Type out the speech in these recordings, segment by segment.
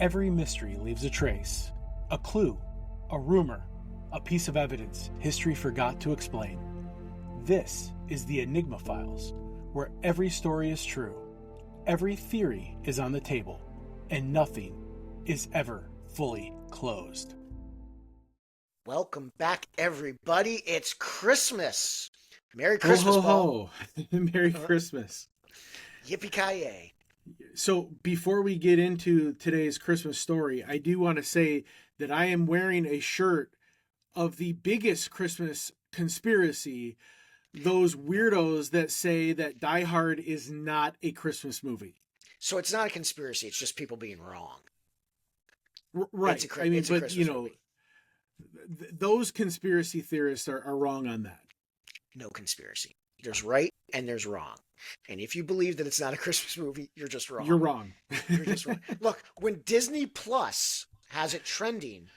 Every mystery leaves a trace, a clue, a rumor, a piece of evidence history forgot to explain. This is the Enigma Files, where every story is true, every theory is on the table, and nothing is ever fully closed. Welcome back, everybody. It's Christmas. Merry Christmas, ho, Paul. ho. Merry Christmas. Yippee-ki-yay. So before we get into today's Christmas story, I do want to say that I am wearing a shirt of the biggest Christmas conspiracy, those weirdos that say that Die Hard is not a Christmas movie. So it's not a conspiracy. It's just people being wrong. Right. It's a Christmas movie. Those conspiracy theorists are wrong on that. No conspiracy. There's right and there's wrong. And if you believe that it's not a Christmas movie, you're just wrong. You're wrong. You're just wrong. Look, when Disney Plus has it trending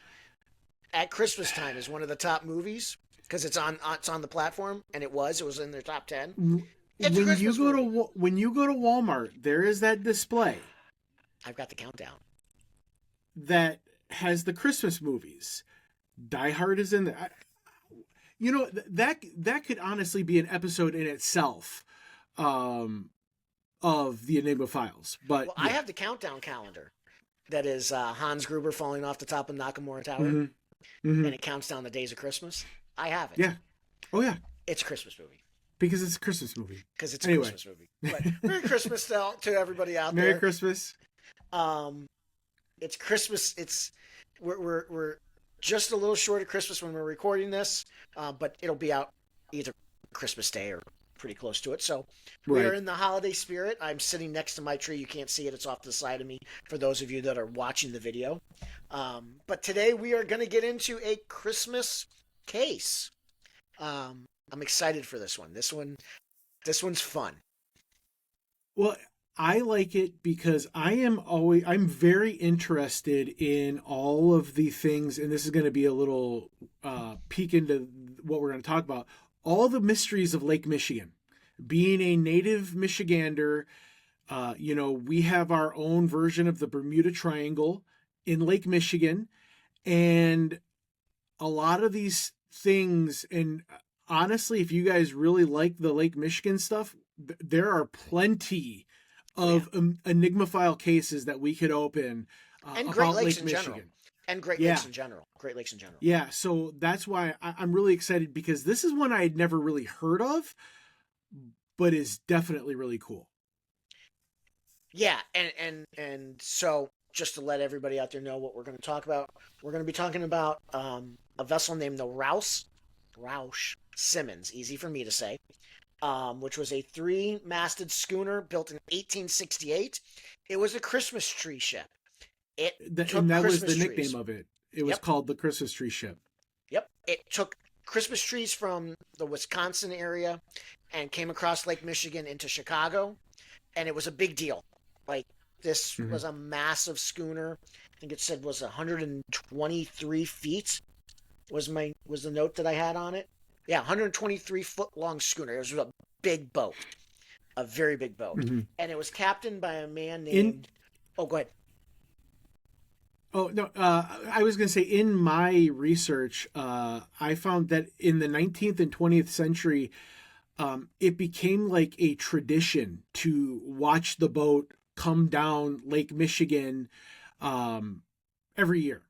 at Christmas time as one of the top movies, because it's on the platform, and it was in their top 10. When you go to Walmart, there is that display. I've got the countdown. That has the Christmas movies. Die Hard is in there. You know, that could honestly be an episode in itself of the Enigma Files. But I have the countdown calendar that is Hans Gruber falling off the top of Nakamura Tower, and it counts down the days of Christmas. I have it. Yeah. Oh, yeah. It's a Christmas movie. Because it's a Christmas movie. Because it's a Christmas movie. But Merry Christmas to everybody out there. Merry Christmas. It's Christmas. We're just a little short of Christmas when we're recording this, but it'll be out either Christmas Day or pretty close to it. So we're in the holiday spirit. I'm sitting next to my tree. You can't see it. It's off to the side of me for those of you that are watching the video. But today we are going to get into a Christmas case. I'm excited for this one. This one's fun. Well, I like it because I'm very interested in all of the things, and this is going to be a little peek into what we're going to talk about, all the mysteries of Lake Michigan. Being a native Michigander, we have our own version of the Bermuda Triangle in Lake Michigan, and a lot of these things, and honestly, if you guys really like the Lake Michigan stuff, there are plenty of Enigma File cases that we could open and about Great Lakes Lake in Michigan. General. And Great Lakes in general. Great Lakes in general. Yeah, so that's why I'm really excited, because this is one I had never really heard of, but is definitely really cool. Yeah, and so just to let everybody out there know what we're going to talk about, we're going to be talking about a vessel named the Rouse Simmons, easy for me to say, which was a 3-masted schooner built in 1868. It was a Christmas tree ship. And that was the nickname of it. It was called the Christmas tree ship. Yep. It took Christmas trees from the Wisconsin area and came across Lake Michigan into Chicago, and it was a big deal. Like, this was a massive schooner. I think it said was 123 feet was the note that I had on it. Yeah, 123-foot long schooner. It was a big boat, a very big boat, and it was captained by a man named. Oh, go ahead. Oh no, I was going to say, in my research, I found that in the 19th and 20th century, it became like a tradition to watch the boat come down Lake Michigan every year.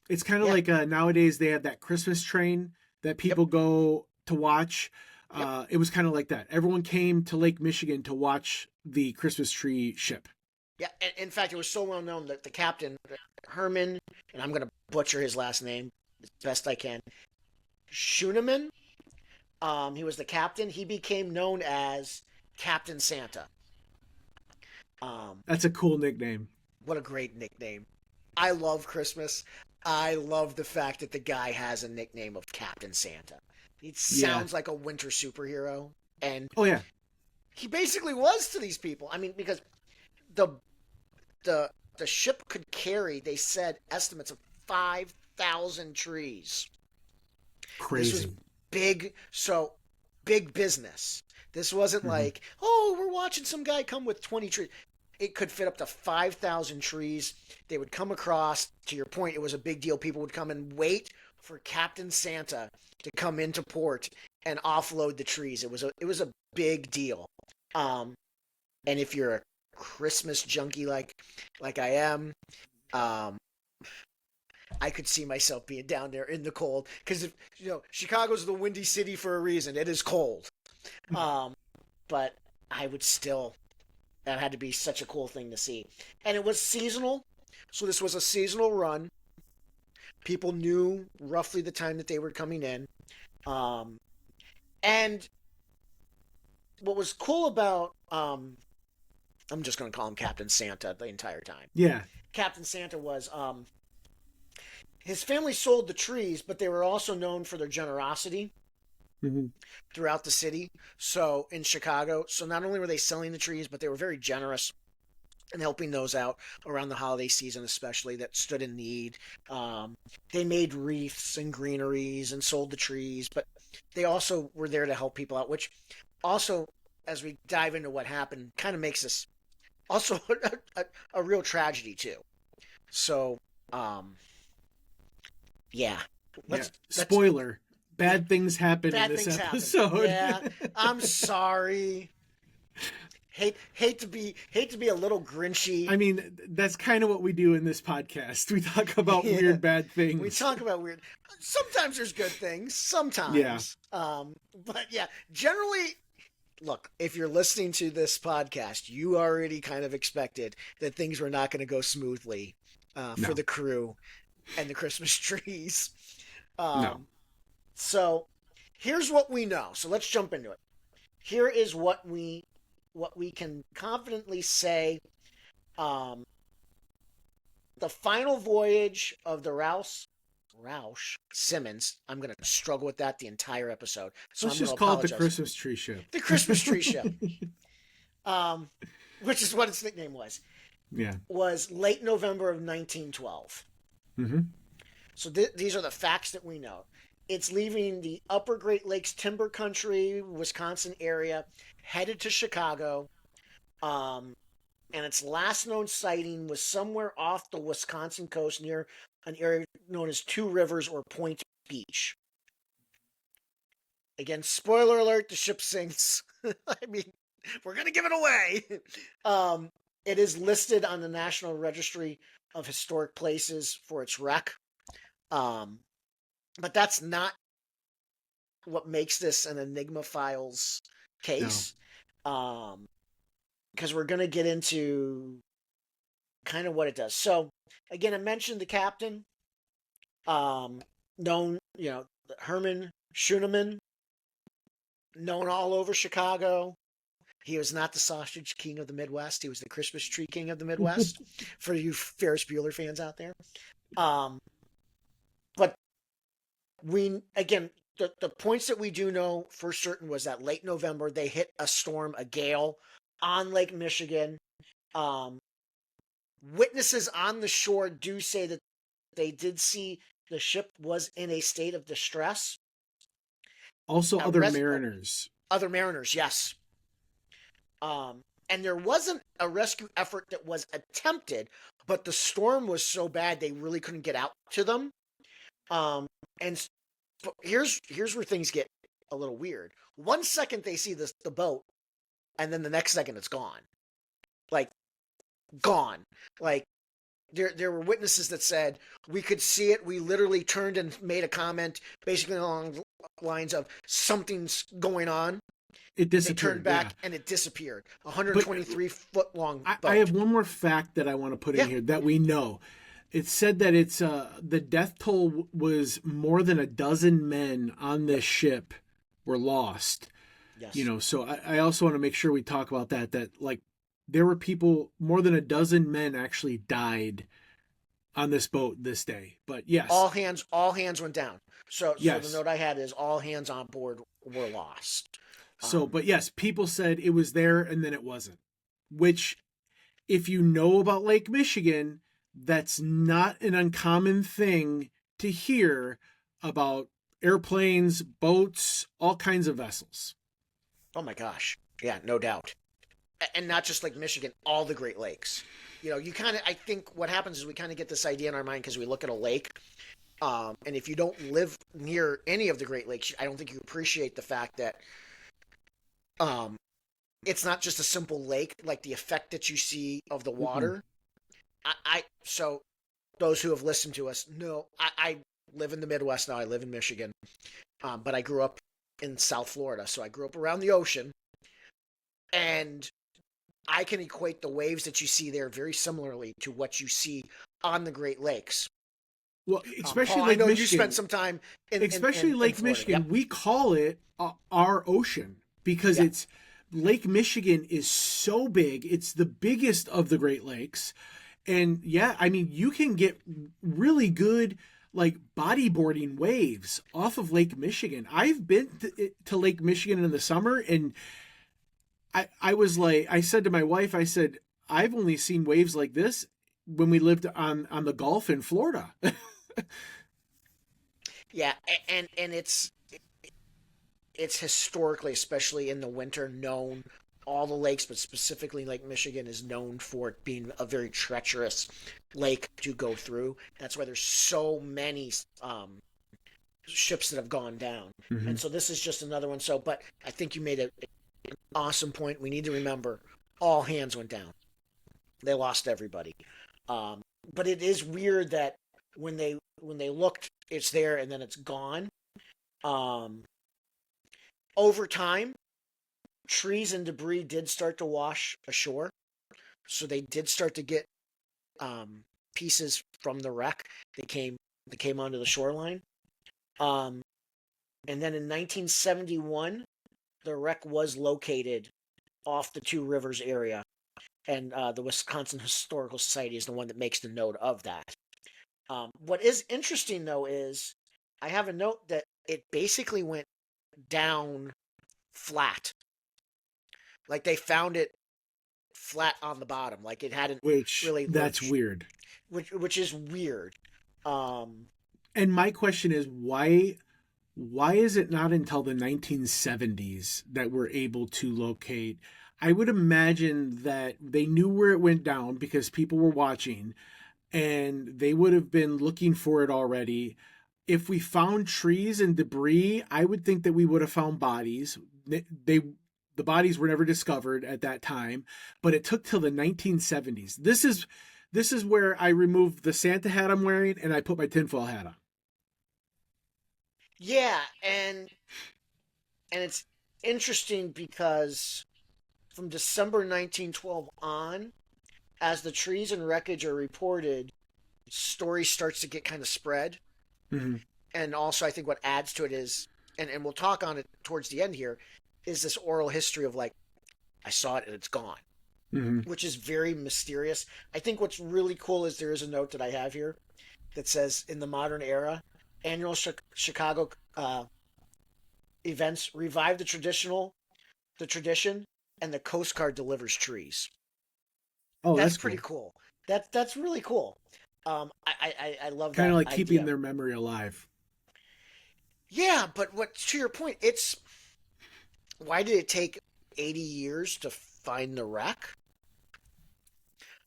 It's kind of like nowadays they have that Christmas train that people go to watch. It was kind of like that. Everyone came to Lake Michigan to watch the Christmas tree ship. Yeah, and in fact, it was so well known that the captain, Herman, and I'm going to butcher his last name as best I can, Schooneman, he was the captain. He became known as Captain Santa. That's a cool nickname. What a great nickname. I love Christmas. I love the fact that the guy has a nickname of Captain Santa. It sounds like a winter superhero. And he basically was to these people. I mean, because the ship could carry, they said, estimates of 5,000 trees. Crazy. This was big business. This wasn't like, oh, we're watching some guy come with 20 trees. It could fit up to 5,000 trees. They would come across. To your point, it was a big deal. People would come and wait for Captain Santa to come into port and offload the trees. It was a big deal. Um, and if you're a Christmas junkie like I am, um, I could see myself being down there in the cold because Chicago's the windy city for a reason. It is cold, um, but I would still. That had to be such a cool thing to see, and it was seasonal. So this was a seasonal run. People knew roughly the time that they were coming in, um, and what was cool about I'm just going to call him Captain Santa the entire time. Yeah. Captain Santa was his family sold the trees, but they were also known for their generosity Mm-hmm. throughout the city. So in Chicago, so not only were they selling the trees, but they were very generous and helping those out around the holiday season, especially that stood in need. They made wreaths and greeneries and sold the trees, but they also were there to help people out, which also, as we dive into what happened, kind of makes this also a real tragedy too. So, yeah. Yeah. Let's Spoiler. Bad things happen bad in this things episode. happen. Yeah, I'm sorry. Hate to be a little grinchy. I mean, that's kind of what we do in this podcast. We talk about weird, bad things. We talk about weird. Sometimes there's good things. Sometimes. Yeah. But yeah, generally, look, if you're listening to this podcast, you already kind of expected that things were not going to go smoothly for the crew and the Christmas trees. No. So here's what we know. So let's jump into it. Here is what we can confidently say. The final voyage of the Rouse Simmons. I'm going to struggle with that the entire episode. So Let's I'm just gonna call it the apologize. Christmas tree ship. The Christmas tree ship. Which is what its nickname was. Yeah. Was late November of 1912. Mm-hmm. So these are the facts that we know. It's leaving the upper Great Lakes timber country, Wisconsin area, headed to Chicago. And its last known sighting was somewhere off the Wisconsin coast near an area known as Two Rivers or Point Beach. Again, spoiler alert, the ship sinks. I mean, we're going to give it away. It is listed on the National Registry of Historic Places for its wreck. But that's not what makes this an Enigma Files case. No. Because we're going to get into kind of what it does. So, again, I mentioned the captain, known, Herman Schuneman, known all over Chicago. He was not the sausage king of the Midwest. He was the Christmas tree king of the Midwest, for you Ferris Bueller fans out there. But the points that we do know for certain was that late November, they hit a storm, a gale, on Lake Michigan. Witnesses on the shore do say that they did see the ship was in a state of distress. Also, other mariners. Other mariners, yes. And there wasn't a rescue effort that was attempted, but the storm was so bad they really couldn't get out to them. And here's where things get a little weird. 1 second they see the boat, and then the next second it's gone. Like, gone. Like, there were witnesses that said, we could see it. We literally turned and made a comment basically along the lines of, something's going on. It disappeared. They turned back and it disappeared. 123-foot long boat. I have one more fact that I want to put in here that we know. It said that it's the death toll was more than a dozen men on this ship were lost. Yes. So I also want to make sure we talk about that like there were people, more than a dozen men actually died on this boat this day. But yes. All hands went down. So the note I had is all hands on board were lost. So, but yes, people said it was there and then it wasn't. Which, if you know about Lake Michigan, that's not an uncommon thing to hear about airplanes, boats, all kinds of vessels. Oh my gosh. Yeah, no doubt. and not just Lake Michigan, all the Great Lakes. You kind of, I think what happens is we kind of get this idea in our mind because we look at a lake. And if you don't live near any of the Great Lakes, I don't think you appreciate the fact that um, it's not just a simple lake, like the effect that you see of the Mm-mm. water. So those who have listened to us know I live in the Midwest now. I live in Michigan, but I grew up in South Florida, so I grew up around the ocean, and I can equate the waves that you see there very similarly to what you see on the Great Lakes. Well, especially Paul, I Lake know you spent Michigan. some time in in, Especially in, in Lake Florida. Yep. Michigan, we call it our ocean because Yep. it's Lake Michigan is so big. It's the biggest of the Great Lakes. And yeah, I mean, you can get really good like bodyboarding waves off of Lake Michigan. I've been to Lake Michigan in the summer and I was like, I said to my wife, I said, I've only seen waves like this when we lived on the Gulf in Florida. Yeah, and it's historically, especially in the winter, known. All the lakes, but specifically Lake Michigan, is known for it being a very treacherous lake to go through. That's why there's so many ships that have gone down. Mm-hmm. And so this is just another one. So, but I think you made an awesome point. We need to remember all hands went down. They lost everybody. Um, but it is weird that when they looked, it's there and then it's gone. Um, Over time, trees and debris did start to wash ashore, so they did start to get um, pieces from the wreck. They came onto the shoreline. Um, and then in 1971, the wreck was located off the Two Rivers area, and the Wisconsin Historical Society is the one that makes the note of that. What is interesting though is I have a note that it basically went down flat. Like they found it flat on the bottom, like it hadn't Which really that's lurched, weird. which is weird. Um, And my question is why is it not until the 1970s that we're able to locate? I would imagine that they knew where it went down because people were watching and they would have been looking for it already. If we found trees and debris, I would think that we would have found bodies. They the bodies were never discovered at that time, but it took till the 1970s. This is where I removed the Santa hat I'm wearing and I put my tinfoil hat on. yeah, and it's interesting because from December 1912 on, as the trees and wreckage are reported, story starts to get kind of spread. Mm-hmm. And also, I think what adds to it is, and we'll talk on it towards the end here, is this oral history of like, I saw it and it's gone, Mm-hmm. which is very mysterious. I think what's really cool is there is a note that I have here that says, in the modern era, annual Chicago events revive the tradition, and the Coast Guard delivers trees. Oh, That's that's pretty cool. cool. That's really cool. I love Kind of that like keeping idea. their memory alive. Yeah, but what to your point, it's why did it take 80 years to find the wreck?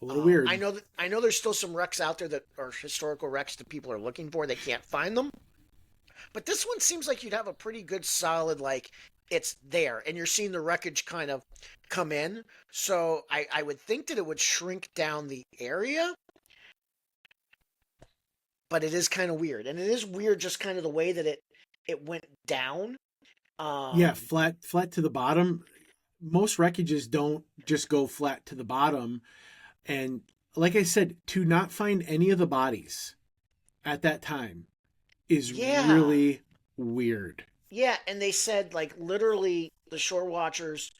A little weird. I know there's still some wrecks out there that are historical wrecks that people are looking for. They can't find them, but this one seems like you'd have a pretty good solid like it's there, and you're seeing the wreckage kind of come in. So I would think that it would shrink down the area, but it is kind of weird, and it is weird just kind of the way that it went down. Yeah, Um, flat to the bottom. Most wreckages don't just go flat to the bottom. And like I said, to not find any of the bodies at that time is yeah, really weird. yeah, and they said like literally the shore watchers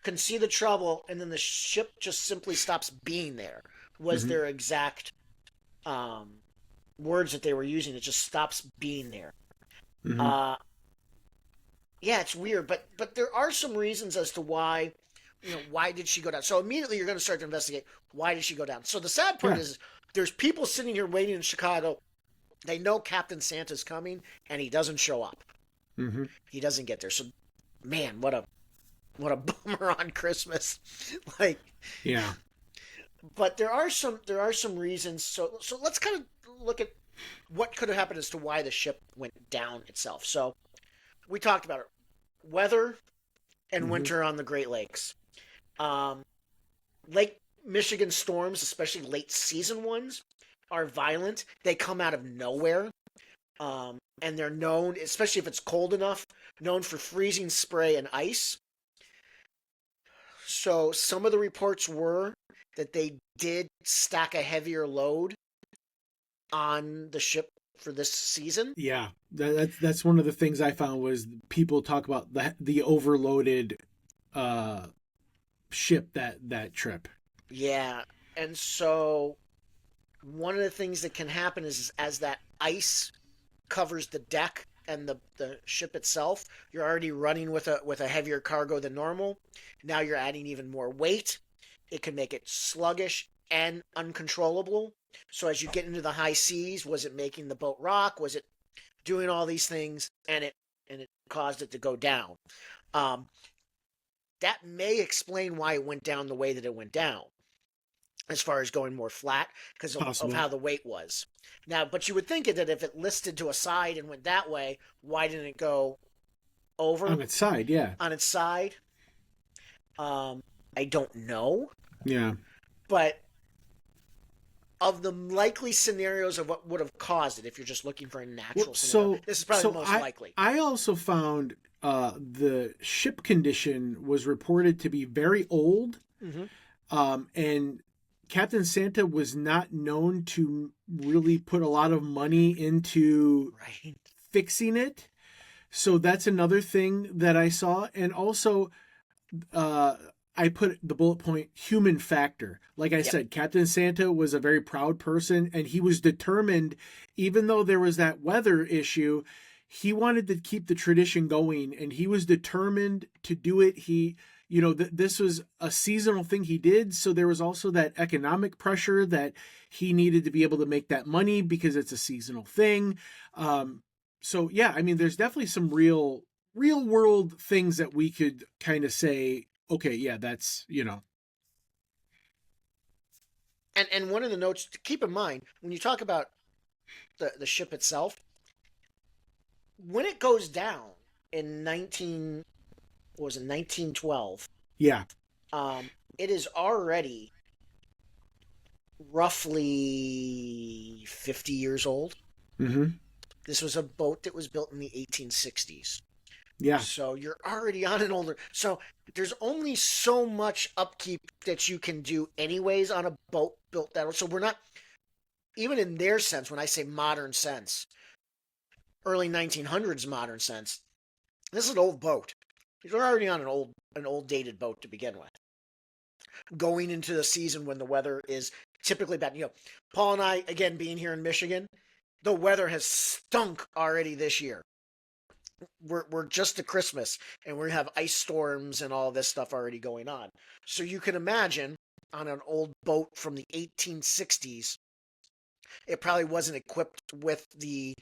can see the trouble, and then the ship just simply stops being there. Was Hmm. their exact um, words that they were using? It just stops being there. Hmm. Uh, yeah, it's weird, but there are some reasons as to why. Why did she go down? So immediately you're going to start to investigate why did she go down. So the sad part Yeah. is there's people sitting here waiting in Chicago. They know Captain Santa's coming, and he doesn't show up. Hmm. He doesn't get there. So, man, what a what a bummer on Christmas. Like, Yeah. but there are some reasons. So let's kind of look at what could have happened as to why the ship went down itself. So we talked about it. Weather and Hmm. winter on the Great Lakes. Um, Lake Michigan storms, especially late season ones, are violent. They come out of nowhere. And they're known, especially if it's cold enough, known for freezing spray and ice. So some of the reports were that they did stack a heavier load on the ship for this season. Yeah, that's one of the things I found was people talk about the overloaded uh ship that trip. Yeah. And so one of the things that can happen is as that ice covers the deck and the ship itself, you're already running with a heavier cargo than normal. Now you're adding even more weight. It can make it sluggish and uncontrollable. So as you get into the high seas, was it making the boat rock? Was it doing all these things, and it caused it to go down? Um, that may explain why it went down the way that it went down, as far as going more flat because of Possible how the weight was. Now, but you would think that if it listed to a side and went that way, why didn't it go over on its side. Yeah, on its side? I don't know, yeah. but of the likely scenarios of what would have caused it, if you're just looking for a Well, natural scenario, so this is probably so the most I likely. I also found the ship condition was reported to be very old, Hmm. and Captain Santa was not known to really put a lot of money into Right. fixing it. So that's another thing that I saw. And also, uh, I put the bullet point human factor. Like I Yep. said, Captain Santa was a very proud person and he was determined, even though there was that weather issue, he wanted to keep the tradition going and he was determined to do it. This was a seasonal thing he did. So there was also that economic pressure that he needed to be able to make that money because it's a seasonal thing. So yeah, I mean, there's definitely some real world things that we could kind of say, okay, yeah, that's. And one of the notes to keep in mind when you talk about the ship itself, when it goes down in 19 what was it 1912, Yeah. it is already roughly 50 years old. Mm-hmm. This was a boat that was built in the 1860s. Yeah. So you're already on an older. So there's only so much upkeep that you can do anyways on a boat built that. So we're not even in their sense. When I say modern sense, early 1900s modern sense, this is an old boat. You're already on an old dated boat to begin with. Going into the season when the weather is typically bad. Paul and I, again, being here in Michigan, the weather has stunk already this year. We're just to Christmas and we have ice storms and all this stuff already going on. So you can imagine on an old boat from the 1860s, it probably wasn't equipped with the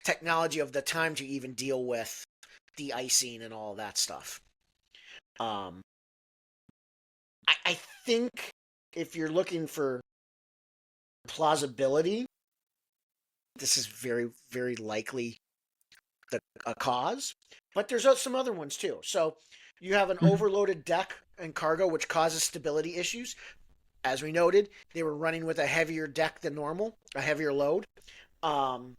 technology of the time to even deal with the icing and all that stuff. Um, I think if you're looking for plausibility, this is very, very likely a cause. But there's some other ones too. So you have an Mm-hmm. overloaded deck and cargo, which causes stability issues. As we noted, they were running with a heavier deck than normal, a heavier load. Um,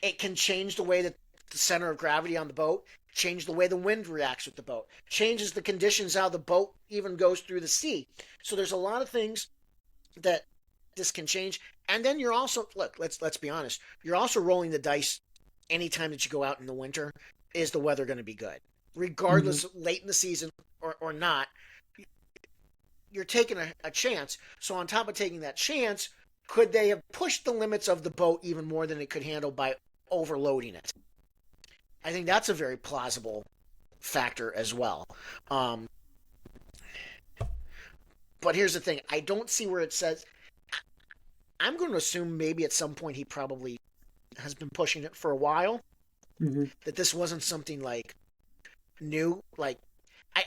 it can change the way that the center of gravity on the boat, change the way the wind reacts with the boat, changes the conditions how the boat even goes through the sea. So there's a lot of things that this can change. And then you're also let's be honest, you're also rolling the dice anytime that you go out in the winter. Is the weather going to be good? Mm-hmm. Regardless, late in the season or not, you're taking a chance. So on top of taking that chance, could they have pushed the limits of the boat even more than it could handle by overloading it? I think that's a very plausible factor as well. Um, but here's the thing: I don't see where it says. I'm going to assume maybe at some point he probably has been pushing it for a while. Mm-hmm. That this wasn't something like new. Like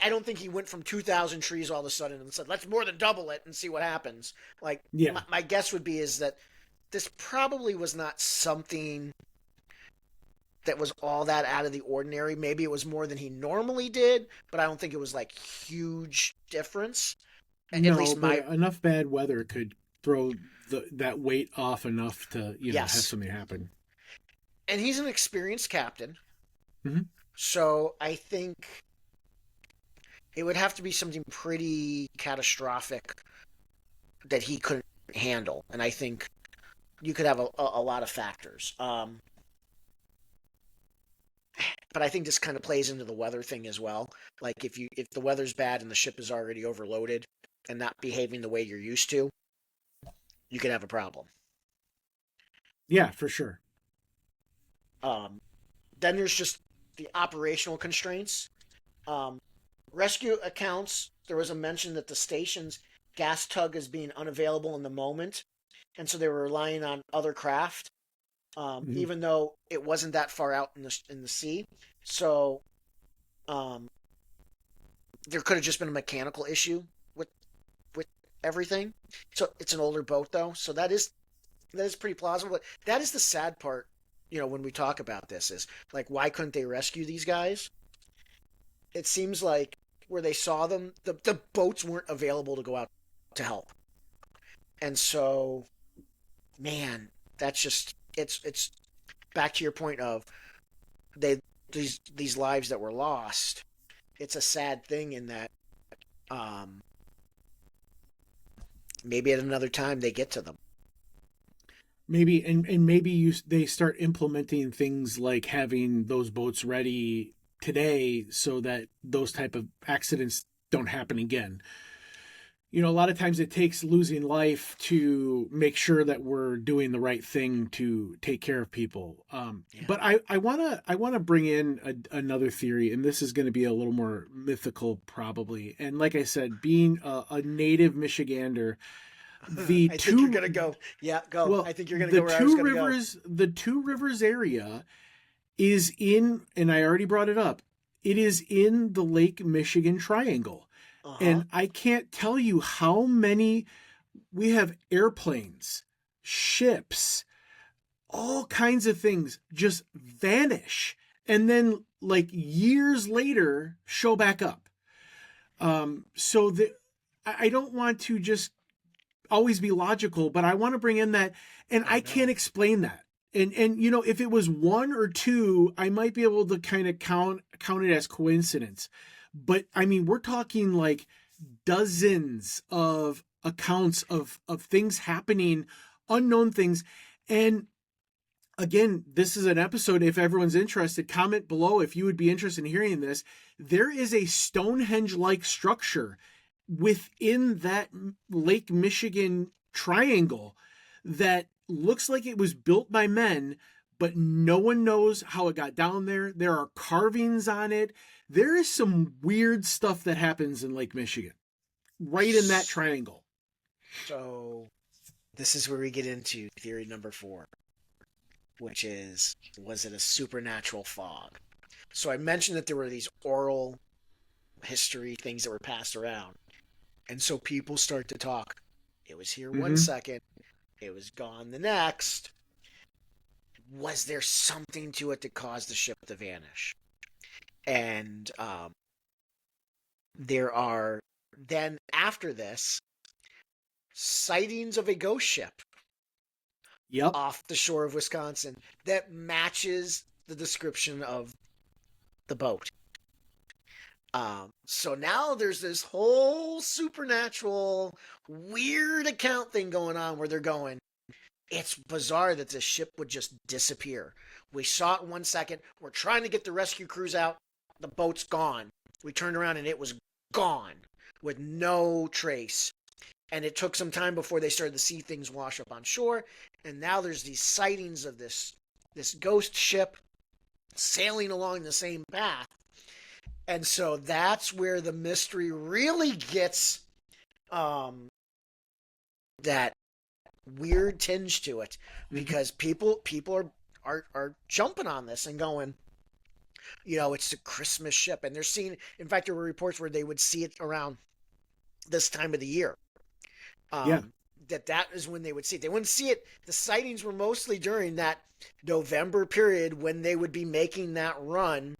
I don't think he went from 2,000 trees all of a sudden and said, let's more than double it and see what happens. Like, Yeah. my guess would be is that this probably was not something that was all that out of the ordinary. Maybe it was more than he normally did, but I don't think it was like huge difference. At No, least but my enough bad weather could throw that weight off enough to, have yes. something happen. And he's an experienced captain, Hmm. so I think it would have to be something pretty catastrophic that he couldn't handle. And I think you could have a lot of factors. But I think this kind of plays into the weather thing as well. Like if the weather's bad and the ship is already overloaded and not behaving the way you're used to, you could have a problem. Yeah, for sure. Um, then there's just the operational constraints. Um, Rescue accounts, there was a mention that the station's gas tug is being unavailable in the moment, and so they were relying on other craft, Hmm. even though it wasn't that far out in the sea. So um, there could have just been a mechanical issue with with everything. So it's an older boat though, so that is pretty plausible. But that is the sad part, when we talk about this is like, why couldn't they rescue these guys? It seems like where they saw them, the boats weren't available to go out to help. And so, man, that's just it's back to your point of they these lives that were lost. It's a sad thing in that um, maybe at another time they get to them. Maybe, and maybe they start implementing things like having those boats ready today so that those type of accidents don't happen again. A lot of times it takes losing life to make sure that we're doing the right thing to take care of people. Yeah. But I wanna bring in another theory, and this is going to be a little more mythical, probably. And like I said, being a native Michigander, the I think you're two gonna go. Yeah, go. well, I think you're gonna go where I was gonna go. The Two Rivers area is in, and I already brought it up. It is in the Lake Michigan Triangle. Uh huh. And I can't tell you how many we have airplanes, ships, all kinds of things just vanish and then like years later show back up. So that I don't want to just always be logical, but I want to bring in that, and Oh I can't no. explain that. And if it was one or two, I might be able to kind of count it as coincidence. But I mean, we're talking like dozens of accounts of things happening, unknown things. And again, this is an episode. If everyone's interested, comment below if you would be interested in hearing this. There is a Stonehenge like structure within that Lake Michigan triangle that looks like it was built by men, but no one knows how it got down there. There are carvings on it. There is some weird stuff that happens in Lake Michigan, right in that triangle. So this is where we get into theory number four, which is, was it a supernatural fog? So I mentioned that there were these oral history things that were passed around. And so people start to talk. It was here one Mm-hmm. second, it was gone the next. Was there something to it that caused the ship to vanish? And there are then after this sightings of a ghost ship Yep. off the shore of Wisconsin that matches the description of the boat. So now there's this whole supernatural weird account thing going on where they're going, it's bizarre that this ship would just disappear. We saw it in 1 second. We're trying to get the rescue crews out. The boat's gone. We turned around and it was gone with no trace. And it took some time before they started to see things wash up on shore. And now there's these sightings of this ghost ship sailing along the same path. And so that's where the mystery really gets that weird tinge to it, Mm-hmm. because people are jumping on this and going, It's the Christmas ship, and they're seeing. In fact, there were reports where they would see it around this time of the year. Yeah. Um, that is when they would see it. They wouldn't see it. The sightings were mostly during that November period when they would be making that run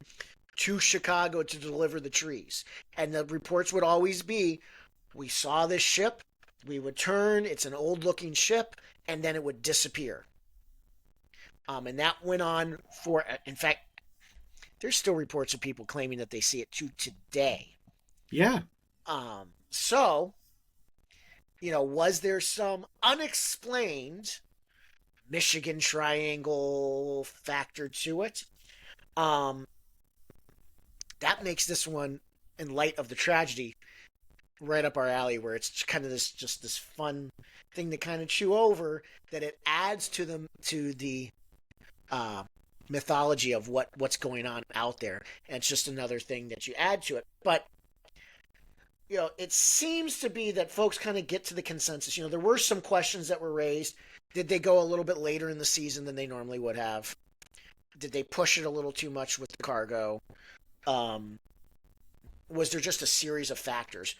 to Chicago to deliver the trees. And the reports would always be, we saw this ship, we would turn, it's an old looking ship, and then it would disappear. And that went on for, in fact, there's still reports of people claiming that they see it to today. Yeah. So, was there some unexplained Michigan Triangle factor to it? Um, that makes this one, in light of the tragedy, right up our alley, where it's kind of this fun thing to kind of chew over, that it adds to the uh, mythology of what's going on out there, and it's just another thing that you add to it. But it seems to be that folks kind of get to the consensus. There were some questions that were raised. Did they go a little bit later in the season than they normally would have? Did they push it a little too much with the cargo? Um, was there just a series of factors?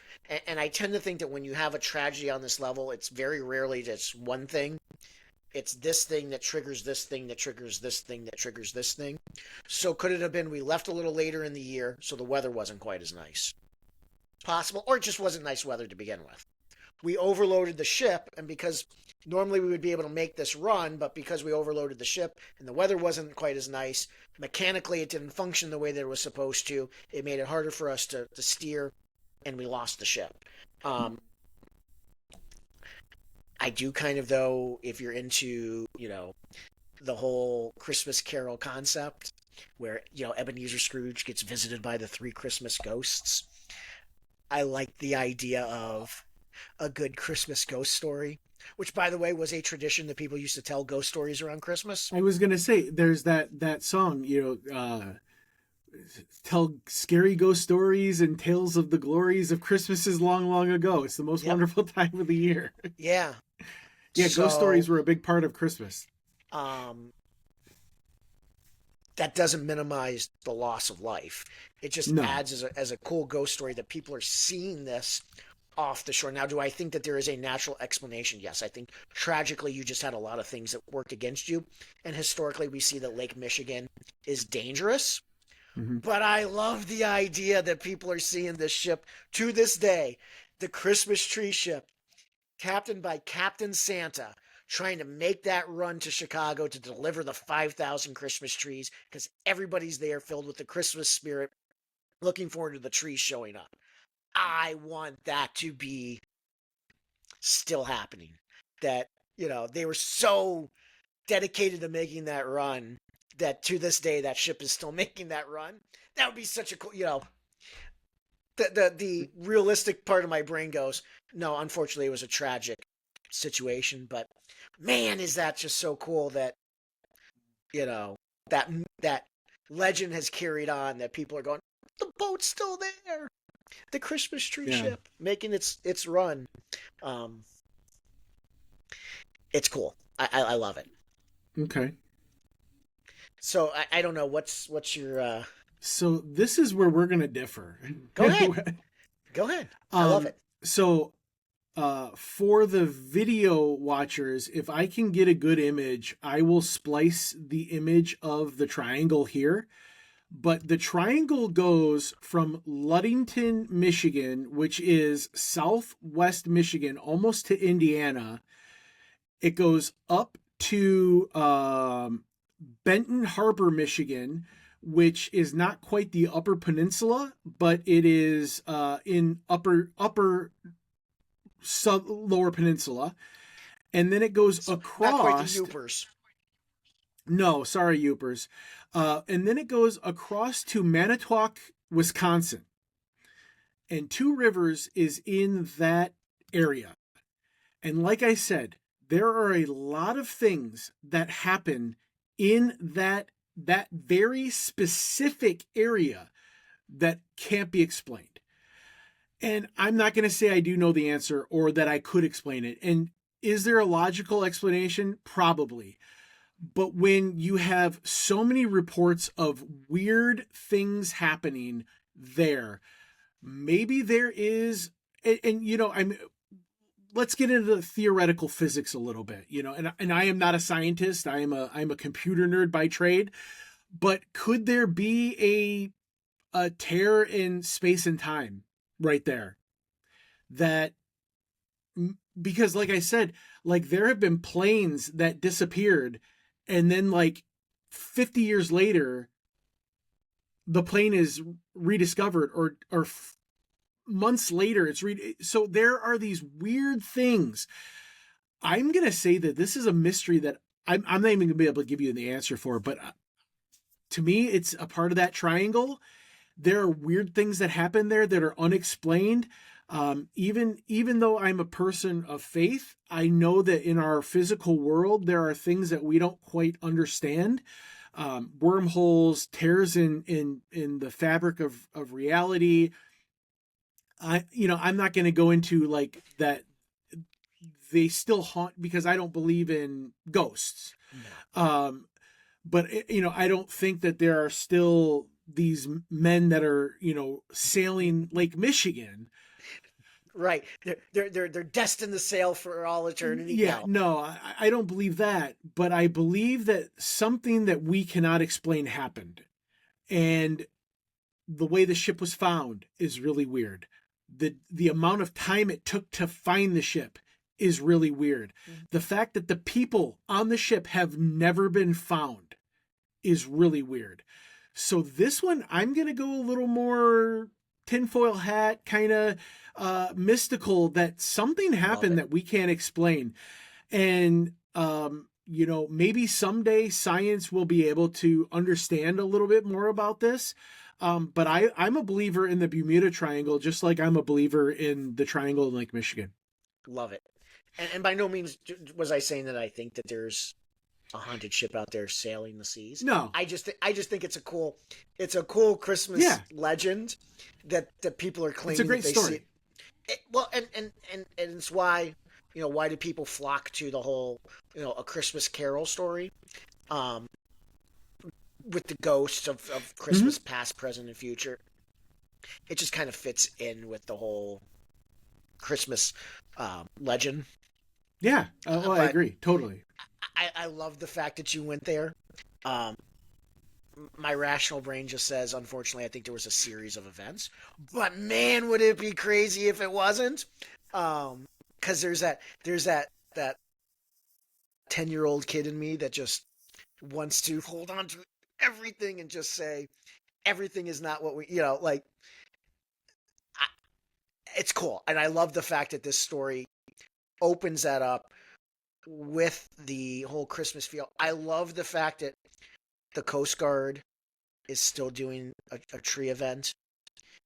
And I tend to think that when you have a tragedy on this level, it's very rarely just one thing. It's this thing that triggers this thing that triggers this thing that triggers this thing. So could it have been we left a little later in the year so the weather wasn't quite as nice? Possible. Or it just wasn't nice weather to begin with. We overloaded the ship, and because normally we would be able to make this run, but because we overloaded the ship and the weather wasn't quite as nice, mechanically it didn't function the way that it was supposed to. It made it harder for us to steer, and we lost the ship. I do kind of, though, if you're into, the whole Christmas Carol concept, where, Ebenezer Scrooge gets visited by the three Christmas ghosts. I like the idea of a good Christmas ghost story, which, by the way, was a tradition that people used to tell ghost stories around Christmas. I was gonna say, there's that song, tell scary ghost stories and tales of the glories of Christmases long, long ago. It's the most Yep. wonderful time of the year. Yeah. Yeah, ghost So, stories were a big part of Christmas. um, that doesn't minimize the loss of life. It just No. adds as a cool ghost story that people are seeing this off the shore. Now, do I think that there is a natural explanation? Yes. I think tragically you just had a lot of things that worked against you. And historically, we see that Lake Michigan is dangerous. Mm-hmm. But I love the idea that people are seeing this ship to this day, the Christmas tree ship, captained by Captain Santa, trying to make that run to Chicago to deliver the 5,000 Christmas trees because everybody's there filled with the Christmas spirit, looking forward to the trees showing up. I want that to be still happening. That, they were so dedicated to making that run that to this day that ship is still making that run. That would be such a cool, the realistic part of my brain goes, no, unfortunately it was a tragic situation, but man, is that just so cool that, you know, that legend has carried on, that people are going, the boat's still there. The Christmas tree Yeah. ship making its run. Um, it's cool. I love it. Okay. So I don't know what's your So this is where we're gonna differ. go ahead. Go ahead. I love it. So for the video watchers, if I can get a good image, I will splice the image of the triangle here. But the triangle goes from Ludington, Michigan, which is southwest Michigan, almost to Indiana. It goes up to Benton Harbor, Michigan, which is not quite the Upper Peninsula, but it is in upper lower peninsula. And then it goes across. Not quite the Yoopers. No, sorry, Yoopers. And then it goes across to Manitowoc, Wisconsin. And Two Rivers is in that area. And like I said, there are a lot of things that happen in that very specific area that can't be explained. And I'm not going to say I do know the answer or that I could explain it. And is there a logical explanation? Probably. But when you have so many reports of weird things happening there, maybe there is, and you know, I'm let's get into the theoretical physics a little bit, you know, and I am not a scientist. I'm a computer nerd by trade, but could there be a tear in space and time right there that because like I said, like there have been planes that disappeared and then like 50 years later the plane is rediscovered or months later so there are these weird things. I'm going to say that this is a mystery that I'm not even going to be able to give you the answer for, but to me it's a part of that triangle. There are weird things that happen there that are unexplained. Even though I'm a person of faith, I know that in our physical world there are things that we don't quite understand. Wormholes, tears in the fabric of reality. I'm not going to go into like that. They still haunt because I don't believe in ghosts. No. But I don't think that there are still these men that are sailing Lake Michigan. Right. They're destined to sail for all eternity. Yeah, No. no, I don't believe that, but I believe that something that we cannot explain happened. And the way the ship was found is really weird. The amount of time it took to find the ship is really weird. The fact that the people on the ship have never been found is really weird. So this one, I'm going to go a little more tinfoil hat, kind of mystical, that something happened that we can't explain. And, maybe someday science will be able to understand a little bit more about this. But I'm a believer in the Bermuda Triangle, just like I'm a believer in the Triangle in Lake Michigan. Love it. And by no means was I saying that I think that there's a haunted ship out there sailing the seas. No, I just think it's a cool Christmas legend that people are claiming. It's a great that they story. See it. Well, and it's why why do people flock to the whole a Christmas Carol story, with the ghosts of Christmas past, present, and future. It just kind of fits in with the whole Christmas legend. Yeah, I agree totally. I love the fact that you went there. Um, my rational brain just says, unfortunately, I think there was a series of events. But man, would it be crazy if it wasn't? Because there's that 10-year-old kid in me that just wants to hold on to everything and just say everything is not what we like. It's cool, and I love the fact that this story opens that up with the whole Christmas feel. I love the fact that the Coast Guard is still doing a tree event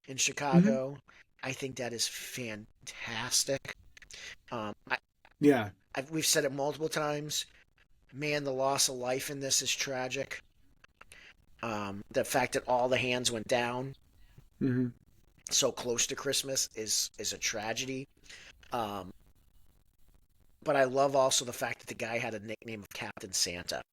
in Chicago. I think that is fantastic. Yeah. We've said it multiple times. Man, the loss of life in this is tragic. The fact that all the hands went down so close to Christmas is a tragedy. But I love also the fact that the guy had a nickname of Captain Santa.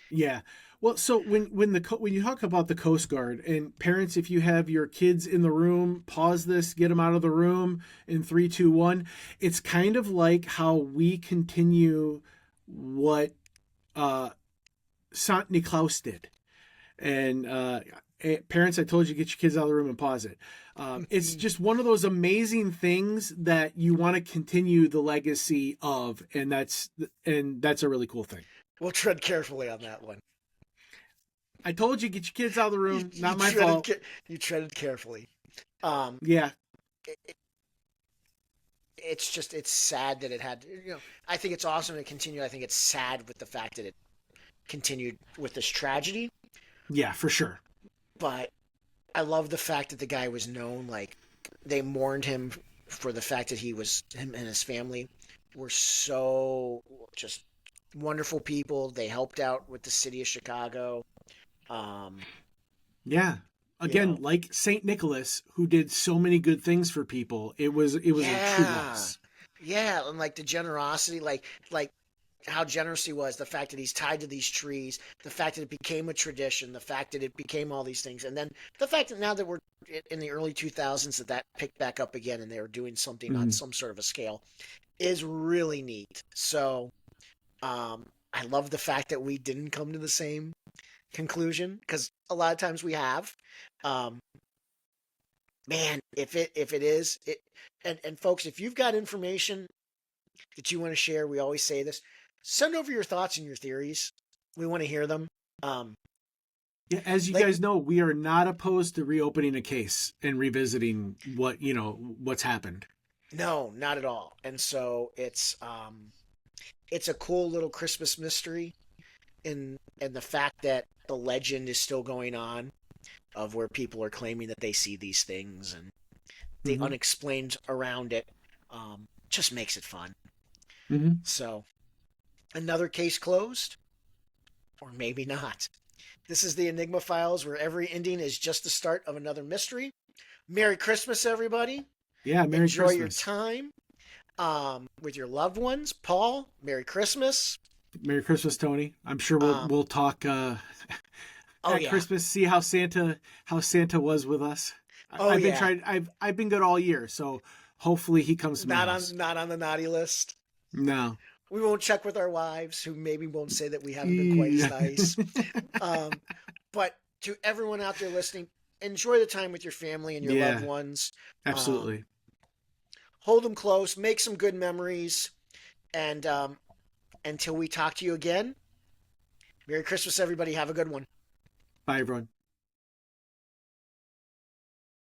Yeah. Well, so when you talk about the Coast Guard, and parents, if you have your kids in the room, pause this, get them out of the room in 3, 2, 1. It's kind of like how we continue what Saint Niklaus did. And parents, I told you, get your kids out of the room and pause it. It's just one of those amazing things that you want to continue the legacy of, and that's a really cool thing. We'll tread carefully on that one. I told you, get your kids out of the room. Not my fault. You treaded carefully. Yeah. It's sad that it had. I think it's awesome to continue. I think it's sad with the fact that it continued with this tragedy. Yeah, for sure. But I love the fact that the guy was known. Like, they mourned him for the fact that him and his family were so just wonderful people. They helped out with the city of Chicago. Yeah. Again, like Saint Nicholas, who did so many good things for people. It was a true loss. Yeah, and like the generosity, like how generous he was, the fact that he's tied to these trees, the fact that it became a tradition, the fact that it became all these things, and then the fact that now that we're in the early 2000s that picked back up again and they're doing something on Mhm. some sort of a scale is really neat. So I love the fact that we didn't come to the same conclusion because a lot of times we have. Um, Man, if it is it, and folks, if you've got information that you want to share, we always say this: send over your thoughts and your theories. We want to hear them. Um, Yeah, as you like guys know, we are not opposed to reopening a case and revisiting what's happened. no, not at all. And so it's a cool little Christmas mystery, and the fact that the legend is still going on of where people are claiming that they see these things and the Hmm. unexplained around it just makes it fun. Hmm. So another case closed, or maybe not. This is the Enigma Files, where every ending is just the start of another mystery. Merry Christmas, everybody. Yeah, Merry Enjoy your Christmas. time with your loved ones. Paul, Merry Christmas. Merry Christmas, Tony. I'm sure we'll Um, we'll talk oh, at yeah. Christmas. See how Santa was with us. Oh, I've been yeah. trying. I've been good all year, so hopefully he comes to my Not house. on, not on the naughty list. No. We won't check with our wives, who maybe won't say that we haven't been quite as Yeah. nice. Um, but to everyone out there listening, enjoy the time with your family and your loved Yeah. ones. Um, Absolutely. Hold them close, make some good memories, and until we talk to you again, Merry Christmas, everybody. Have a good one. Bye, everyone.